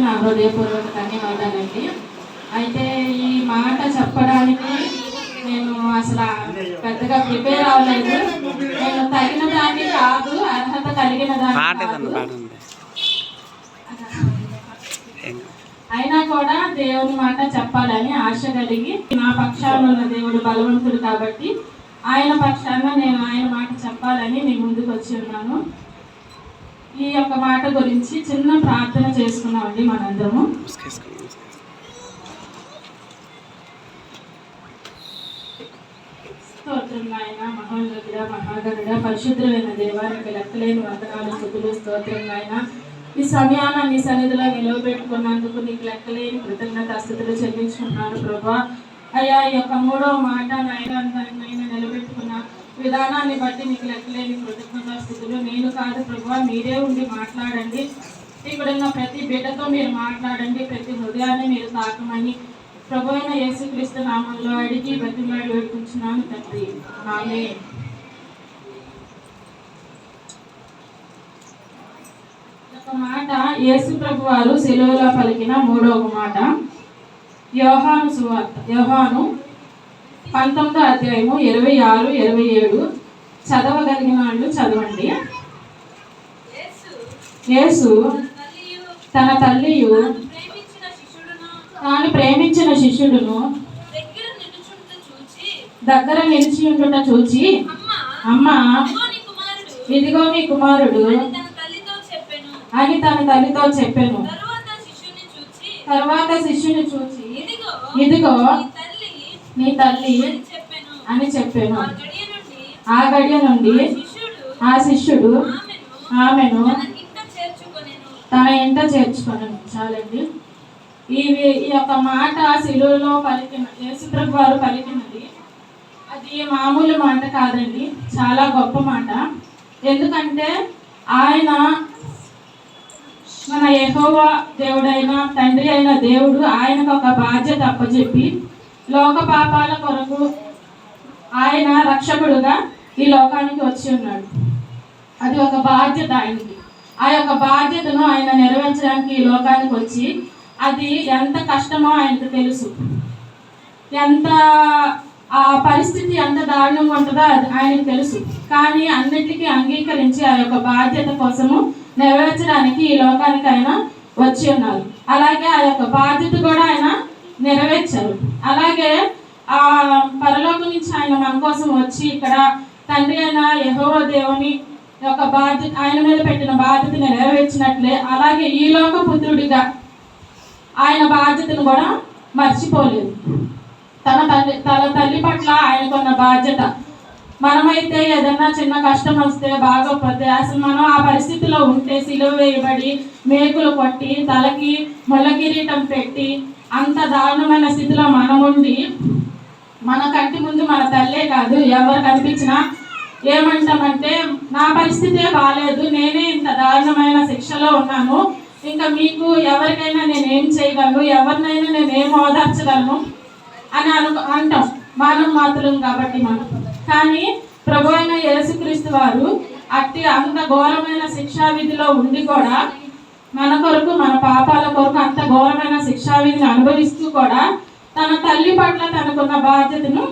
నా హృదయపూర్వక ధన్యవాదాలండి. అయితే ఈ మాట చెప్పడానికి నేను అసలు పెద్దగా ప్రిపేర్ అవ్వలేదు. నేను తగిన దాన్ని కాదు, అర్హత కలిగిన దాన్ని అయినా కూడా దేవుని మాట చెప్పాలని ఆశ కలిగి, నా పక్షాన ఉన్న దేవుడు బలవంతుడు కాబట్టి ఆయన పక్షాన నేను ఆయన మాట చెప్పాలని మీ ముందుకు వచ్చి ఉన్నాను. ఈ యొక్క మాట గురించి చిన్న ప్రార్థన చేసుకున్నామండి మనందరము. స్తోత్రం నాయన, మహోన్నతుడ, మహాగణుడ, పరిశుద్ధమైన దేవానికి లెక్కలేని వందనాలు, స్తుతులు, స్తోత్రం నాయన. ఈ సమయాన నీ సన్నిధిలో నిలవబెట్టుకున్నందుకు నీకు లెక్కలేని కృతజ్ఞతాస్తుతులు చెల్లించుకున్నాను ప్రభా. అయ్యా, ఈ యొక్క 3వ మాట నాయన నిలబెట్టుకున్న విధానాన్ని బట్టి నీకు లెక్కలేని కృతజ్ఞతాస్తుతులు. నేను కాదు ప్రభా, మీరే ఉండి మాట్లాడండి. ఇక్కడున్న ప్రతి బిడ్డతో మీరు మాట్లాడండి, ప్రతి హృదయాన్ని మీరు తాకమని ప్రభు అయిన యేసుక్రీస్తు నామంలో అడిగి బతిమలాడి వేడుకుంటున్నాను తండ్రి, ఆమేన్. ఒక మాట యేసు ప్రభు వారు శిలువలో పలికిన 3వ మాట, యోహాను సువార్త, యోహాను 19వ అధ్యాయము 26, 27 చదవగలిగిన వాళ్ళు చదవండి. యేసు తన తల్లియు తాను ప్రేమించిన శిష్యుడును దగ్గర నిలిచి ఉండుట చూచి, అమ్మా ఇదిగో నీ కుమారుడు అని తన తల్లితో చెప్పాను. తర్వాత శిష్యుని చూచి, ఇదిగో నీ తల్లి అని చెప్పాను. ఆ గడియ నుండి ఆ శిష్యుడు ఆమెను తన ఇంట చేర్చుకొనెను. చాలండి. ఈ యొక్క మాట శిలువలో పలికిన యేసుప్రభు వారు పలికినది అది మామూలు మాట కాదండి, చాలా గొప్ప మాట. ఎందుకంటే ఆయన మన యెహోవా దేవుడైన తండ్రి అయిన దేవుడు ఆయనకు ఒక బాధ్యత అప్పచెప్పి లోక పాపాల కొరకు ఆయన రక్షకుడుగా ఈ లోకానికి వచ్చి ఉన్నాడు. అది ఒక బాధ్యత ఆయనకి. ఆ యొక్క బాధ్యతను ఆయన నెరవేర్చడానికి ఈ లోకానికి వచ్చి, అది ఎంత కష్టమో ఆయనకు తెలుసు. ఎంత ఆ పరిస్థితి ఎంత దారుణంగా ఉంటుందో అది ఆయనకు తెలుసు. కానీ అన్నిటికీ అంగీకరించి ఆ యొక్క బాధ్యత కోసము నెరవేర్చడానికి ఈ లోకానికి ఆయన వచ్చి ఉన్నారు. అలాగే ఆ యొక్క బాధ్యత కూడా ఆయన నెరవేర్చారు. అలాగే ఆ పరలోకం నుంచి ఆయన మన కోసం వచ్చి ఇక్కడ తండ్రి అయిన యెహోవా దేవుని యొక్క బాధ్యత ఆయన మీద పెట్టిన బాధ్యతను నెరవేర్చినట్లే, అలాగే ఈ లోక పుత్రుడిగా ఆయన బాధ్యతను కూడా మర్చిపోలేదు. తన తల్లి పట్ల ఆయనకున్న బాధ్యత. మనమైతే ఏదన్నా చిన్న కష్టం వస్తే బాగోకపోతే అసలు మనం ఆ పరిస్థితిలో ఉంటే సిలువ వేయబడి మేకులు కొట్టి తలకి ముళ్ళ కిరీటం పెట్టి అంత దారుణమైన స్థితిలో మనం ఉండి మన కంటి ముందు మన తల్లే కాదు ఎవరు కనిపించినా ఏమంటామంటే, నా పరిస్థితే బాగాలేదు, నేనే ఇంత దారుణమైన శిక్షలో ఉన్నాను, ఇంకా మీకు ఎవరికైనా నేనేం చేయగలను, ఎవరినైనా నేనేం ఓదార్చగలను అని అంటాం మనం మాత్రం కాబట్టి మనం. కానీ ప్రభు అయిన యేసుక్రీస్తు వారు అట్టి అంత ఘోరమైన శిక్షా విధిలో ఉండి కూడా మన కొరకు మన పాపాల కొరకు అంత ఘోరమైన శిక్షా విధిని అనుభవిస్తూ కూడా తన తల్లి పట్ల తనకున్న బాధ్యతను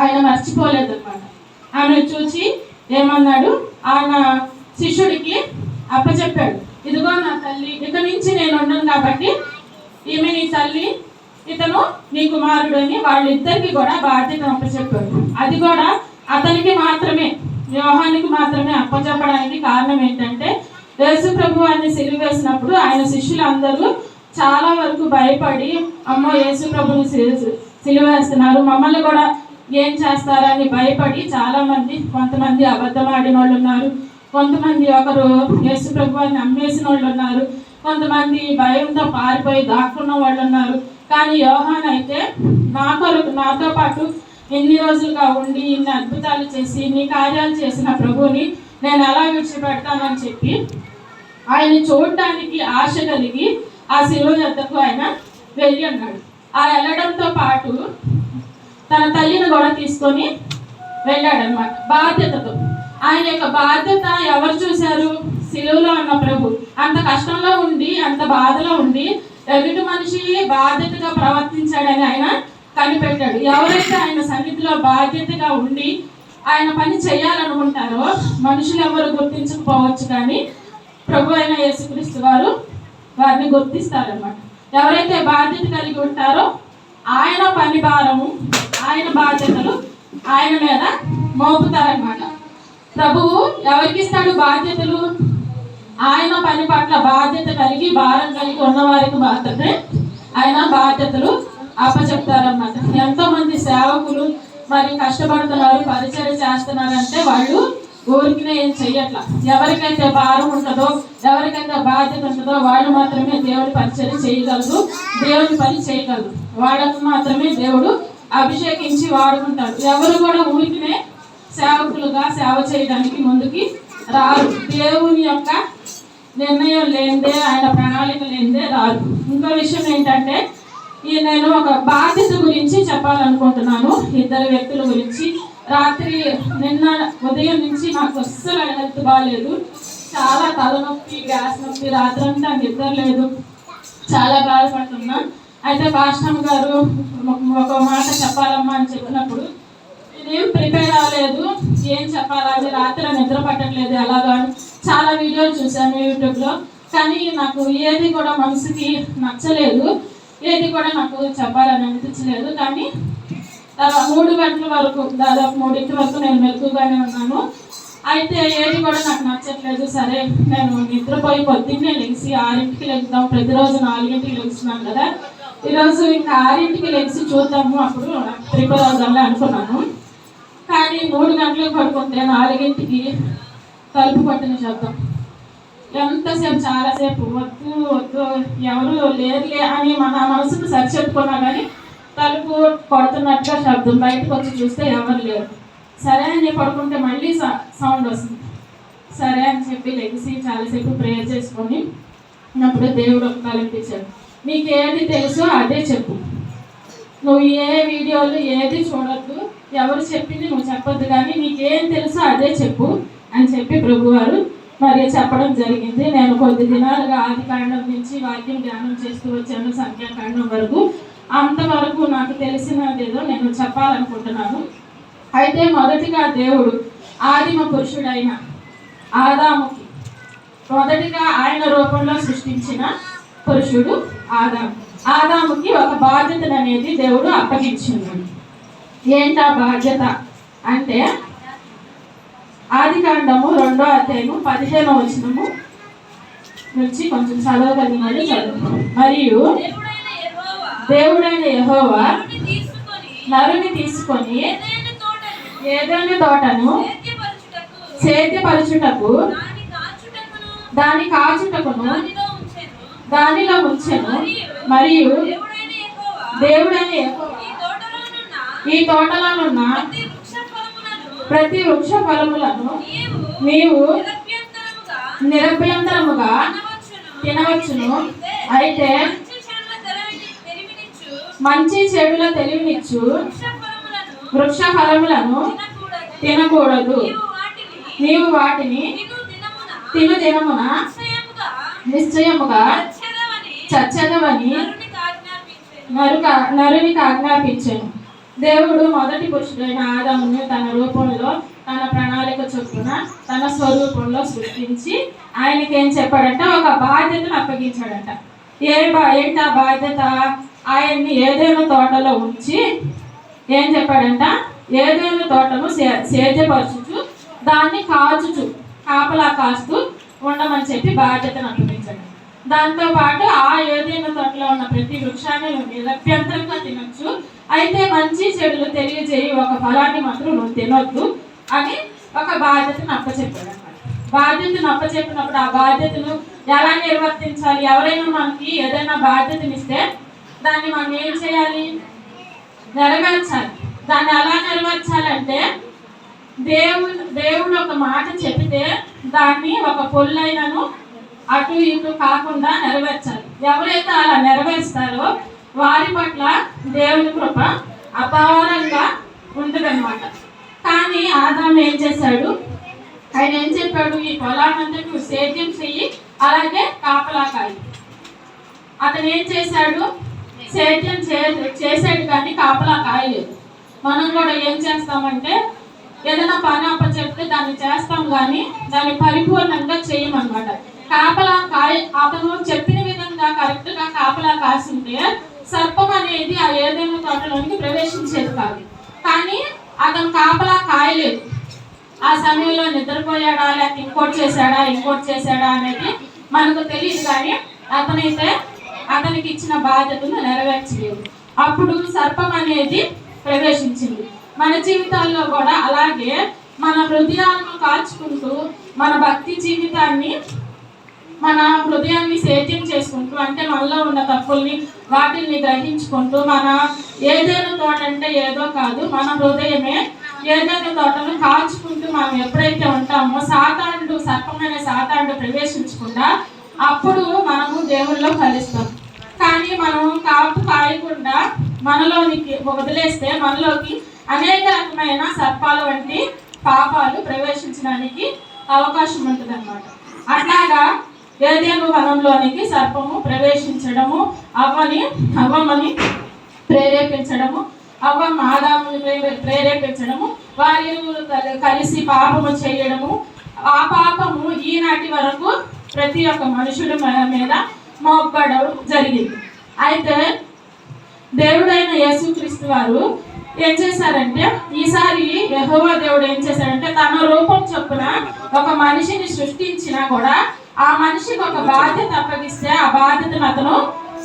ఆయన మర్చిపోలేదు అనమాట. ఆమెను చూచి ఏమన్నాడు, ఆయన శిష్యుడికి అప్పచెప్పాడు, ఇదిగో నా తల్లి, ఇక నుంచి నేను ఉండను కాబట్టి ఈమె నీ తల్లి, ఇతను నీ కుమారుడు అని వాళ్ళిద్దరికి కూడా బాధ్యతను అప్పచెప్పాడు. అది కూడా అతనికి మాత్రమే, యోహానికి మాత్రమే అప్పచెప్పడానికి కారణం ఏంటంటే, యేసు ప్రభు వారిని సిలువ వేసినప్పుడు ఆయన శిష్యులందరూ చాలా వరకు భయపడి, అమ్మో యేసు ప్రభుని సిలువ వేస్తున్నారు, మమ్మల్ని కూడా ఏం చేస్తారని భయపడి కొంతమంది అబద్ధం ఆడిన వాళ్ళు ఉన్నారు, కొంతమంది ఒకరు యేసు ప్రభు వారిని అమ్మేసిన వాళ్ళు ఉన్నారు, కొంతమంది భయంతో పారిపోయి దాక్కున్న వాళ్ళు ఉన్నారు. కానీ యోహాన్ అయితే నాతో పాటు ఎన్ని రోజులుగా ఉండి ఇన్ని అద్భుతాలు చేసి ఇన్ని కార్యాలు చేసిన ప్రభువుని నేను ఎలా విడిచిపెడతానని చెప్పి ఆయన చూడటానికి ఆశ కలిగి ఆ శిలువ యొద్దకు ఆయన వెళ్ళి అన్నాడు. ఆ వెళ్ళడంతో పాటు తన తల్లిని కూడా తీసుకొని వెళ్ళాడనమాట బాధ్యతతో. ఆయన యొక్క బాధ్యత ఎవరు చూశారు? శిలువలో ఉన్న ప్రభు. అంత కష్టంలో ఉండి అంత బాధలో ఉండి ఎదుటి మనిషి బాధ్యతగా ప్రవర్తించాడని ఆయన కనిపెట్టాడు. ఎవరైతే ఆయన సన్నిధిలో బాధ్యతగా ఉండి ఆయన పని చేయాలనుకుంటారో మనుషులు ఎవరు గుర్తించకపోవచ్చు, కానీ ప్రభు అయిన యేసుక్రీస్తు వారు వారిని గుర్తిస్తారన్నమాట. ఎవరైతే బాధ్యత కలిగి ఉంటారో ఆయన పని భారము, ఆయన బాధ్యతలు ఆయన మీద మోపుతారనమాట. ప్రభువు ఎవరికి ఇస్తాడు బాధ్యతలు? ఆయన పని పట్ల బాధ్యత కలిగి భారం కలిగి ఉన్నవారికి మాత్రమే ఆయన బాధ్యతలు అప్పచెప్తారన్నమాట. ఎంతో మంది సేవకులు మరి కష్టపడుతున్నారు, పరిచయం చేస్తున్నారంటే వాళ్ళు ఊరికినే ఏం చెయ్యట్లా. ఎవరికైతే భారం ఉంటుందో, ఎవరికైతే బాధ్యత ఉంటుందో వాళ్ళు మాత్రమే దేవుడి పరిచయం చేయగలరు, దేవుడి పని చేయగలరు. వాళ్ళకు మాత్రమే దేవుడు అభిషేకించి వాడుకుంటాడు. ఎవరు కూడా ఊరికినే సేవకులుగా సేవ చేయడానికి ముందుకి రారు. దేవుని యొక్క నిర్ణయం లేనిదే, ఆయన ప్రణాళిక లేనిదే రారు. ఇంకో విషయం ఏంటంటే నేను ఒక బాధ్యత గురించి చెప్పాలనుకుంటున్నాను. ఇద్దరు వ్యక్తుల గురించి. రాత్రి నిన్న ఉదయం నుంచి నాకు అస్సలు హెల్త్ బాగాలేదు. చాలా తలనొప్పి, గ్యాస్ నొప్పి, రాత్రి అంతా నిద్ర లేదు, చాలా బాధపడుతున్నా. అయితే పాస్టర్ గారు ఒక మాట చెప్పాలమ్మా అని చెప్పినప్పుడు నేనేం ప్రిపేర్ అవ్వలేదు, ఏం చెప్పాలా, అది రాత్రి నిద్ర పట్టట్లేదు ఎలాగా అని చాలా వీడియోలు చూశాను యూట్యూబ్లో. కానీ నాకు ఏది కూడా మనసుకి నచ్చలేదు, ఏది కూడా నాకు చెప్పాలని అనిపించలేదు. కానీ 3 గంటల వరకు, దాదాపు 3 వరకు నేను మెలకుగానే ఉన్నాను. అయితే ఏది కూడా నాకు నచ్చట్లేదు. సరే నేను నిద్రపోయి పొద్దున్నే లెగిసి 6కి లెగుతాం, ప్రతిరోజు 4కి లెగుస్తున్నాను కదా, ఈరోజు ఇంకా 6కి లెగిసి చూద్దాము, అప్పుడు ప్రిపేర్ అవుదాంలే అనుకున్నాను. కానీ 3 గంటలకు పడుకుంటే 4కి తలుపు కొట్టిన శబ్దం. ఎంతసేపు, చాలాసేపు వద్దు వద్దు ఎవరు లేరులే అని మన మనసుకు సరిచెప్పుకున్నా కానీ తలుపు కొడుతున్నట్టుగా శబ్దం. బయటకు వచ్చి చూస్తే ఎవరు లేరు. సరే అని పడుకుంటే మళ్ళీ సౌండ్ వస్తుంది. సరే అని చెప్పి లెగిసి చాలాసేపు ప్రేయర్ చేసుకొని అప్పుడు దేవుడు ఒక తలంపించాడు, నీకు ఏది తెలుసో అదే చెప్పు, నువ్వు ఏ వీడియోలు ఏది చూడొద్దు, ఎవరు చెప్పింది నువ్వు చెప్పొద్దు, కానీ నీకేం తెలుసో అదే చెప్పు అని చెప్పి ప్రభువారు మరి చెప్పడం జరిగింది. నేను కొద్ది దినాలుగా ఆదికాండం నుంచి వాక్యం ధ్యానం చేస్తూ వచ్చాను, సంఖ్యాకాండం వరకు. అంతవరకు నాకు తెలిసినదేదో నేను చెప్పాలనుకుంటున్నాను. అయితే మొదటిగా దేవుడు ఆదిమ పురుషుడైన ఆదాముకి మొదటిగా ఆయన రూపంలో సృష్టించిన పురుషుడు ఆదాముకి ఒక బాధ్యత అనేది దేవుడు అప్పగించున్నాడు. ఏంటా బాధ్యత అంటే ఆదికాండము 2వ అధ్యాయము 15వ వచనము నుంచి కొంచెం చదవగలిగినది చదువు. మరియు దేవుడైన యెహోవా నరుని తీసుకొని ఏదైనా తోటను సేద్యపరచుటకు దాని కాచుటకును దానిలో ఉంచెను. మరియు దేవుడైన యెహోవా ఈ తోటలోనున్న ప్రతి వృక్ష ఫలములను నీవు నిరభ్యంతరముగా తినవచ్చును. అయితే మంచి చెడుల తెలివినిచ్చు వృక్ష ఫలములను తినకూడదు. నీవు వాటిని తిను దినమున నిశ్చయముగా చచ్చదవని నరునికి ఆజ్ఞాపించాను. దేవుడు మొదటి పురుషుడైన ఆదామును తన రూపంలో, తన ప్రణాళిక చొప్పున, తన స్వరూపంలో సృష్టించి ఆయనకి ఏం చెప్పాడంట, ఒక బాధ్యతను అప్పగించాడంట. ఏంటి ఆ బాధ్యత? ఆయన్ని ఏదైనా తోటలో ఉంచి ఏం చెప్పాడంట, ఏదైనా తోటను సేద్యపరచుచు దాన్ని కాచుచు కాపలా కాస్తూ ఉండమని చెప్పి బాధ్యతను అప్పగించాడు. దాంతోపాటు ఆ ఏదైనా తోటలో ఉన్న ప్రతి వృక్షాన్ని నిరభ్యంతరంగా తినొచ్చు, అయితే మంచి చెడులు తెలియజేయి ఒక ఫలాన్ని మాత్రం నువ్వు తినొద్దు అని ఒక బాధ్యతను అప్పచెప్పాడు అన్నమాట. బాధ్యతను అప్పచెప్పినప్పుడు ఆ బాధ్యతను ఎలా నిర్వర్తించాలి? ఎవరైనా మనకి ఏదైనా బాధ్యతనిస్తే దాన్ని మనం ఏం చేయాలి? నెరవేర్చాలి. దాన్ని ఎలా నెరవేర్చాలంటే దేవుడు ఒక మాట చెబితే దాన్ని ఒక పొల్లైనను అటు ఇటు కాకుండా నెరవేర్చాలి. ఎవరైతే అలా నెరవేరుస్తారో వారి పట్ల దేవుని కృప అపారంగా ఉంటుందన్నమాట. కానీ ఆదాము ఏం చేశాడు? ఆయన ఏం చెప్పాడు? ఈ పొలానంతా నువ్వు సేద్యం చెయ్యి, అలాగే కాపలా కాయి. అతను ఏం చేశాడు? సేద్యం చేసాడు కానీ కాపలా కాయలేదు. మనం కూడా ఏం చేస్తామంటే ఏదైనా పని అప్పచెప్తే దాన్ని చేస్తాం కానీ దాన్ని పరిపూర్ణంగా చేయమన్నమాట. కాపలా అతను చెప్పిన విధంగా కరెక్ట్గా కాపలా కాసింటే సర్పం అనేది ఆ ఏదైనా తోటలోనికి ప్రవేశించేది కాదు. కానీ అతను కాపలా కాయలేదు. ఆ సమయంలో నిద్రపోయాడా లేకపోతే ఇంకోటి చేశాడా అనేది మనకు తెలియదు. కానీ అతనికి ఇచ్చిన బాధ్యతను నెరవేర్చలేదు. అప్పుడు సర్పం అనేది ప్రవేశించింది. మన జీవితాల్లో కూడా అలాగే మన హృదయాలను కాల్చుకుంటూ మన భక్తి జీవితాన్ని మన హృదయాన్ని సేద్యం చేసుకుంటూ, అంటే మనలో ఉన్న తప్పుల్ని వాటిని గ్రహించుకుంటూ, మన ఏదైనా తోట అంటే ఏదో కాదు, మన హృదయమే ఏదైనా తోటను కాల్చుకుంటూ మనం ఎప్పుడైతే ఉంటామో సర్పమైన సాతానుడు ప్రవేశించకుండా అప్పుడు మనము దేవుళ్ళలో ఫలిస్తాం. కానీ మనం కాపు కాయకుండా మనలోనికి వదిలేస్తే మనలోకి అనేక రకమైన సర్పాల వంటి పాపాలు ప్రవేశించడానికి అవకాశం ఉంటుంది అన్నమాట. అట్లాగా ఏదేను వనంలోనికి సర్పము ప్రవేశించడము, అవ్వమని ప్రేరేపించడము, ఆదాముని ప్రేరేపించడము, వారిరువురు కలిసి పాపము చేయడము, ఆ పాపము ఈనాటి వరకు ప్రతి ఒక్క మనుషుడి మీద మోపడం జరిగింది. అయితే దేవుడైన యేసుక్రీస్తు వారు ఏం చేశారంటే, ఈసారి యెహోవా దేవుడు ఏం చేశాడంటే తన రూపం చొప్పున ఒక మనిషిని సృష్టించినా కూడా ఆ మనిషికి ఒక బాధ్యత అప్పగిస్తే ఆ బాధ్యతను అతను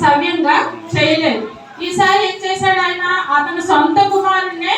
సవ్యంగా చేయలేదు. ఈసారి ఏం చేశాడు? అతను సొంత కుమారుణ్ణే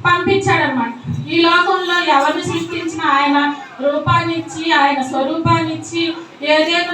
పంపించాడనమాట. ఈ లోకంలో ఎవరిని సృష్టించినా ఆయన రూపాన్నిచ్చి ఆయన స్వరూపాన్నిచ్చి ఏదేదో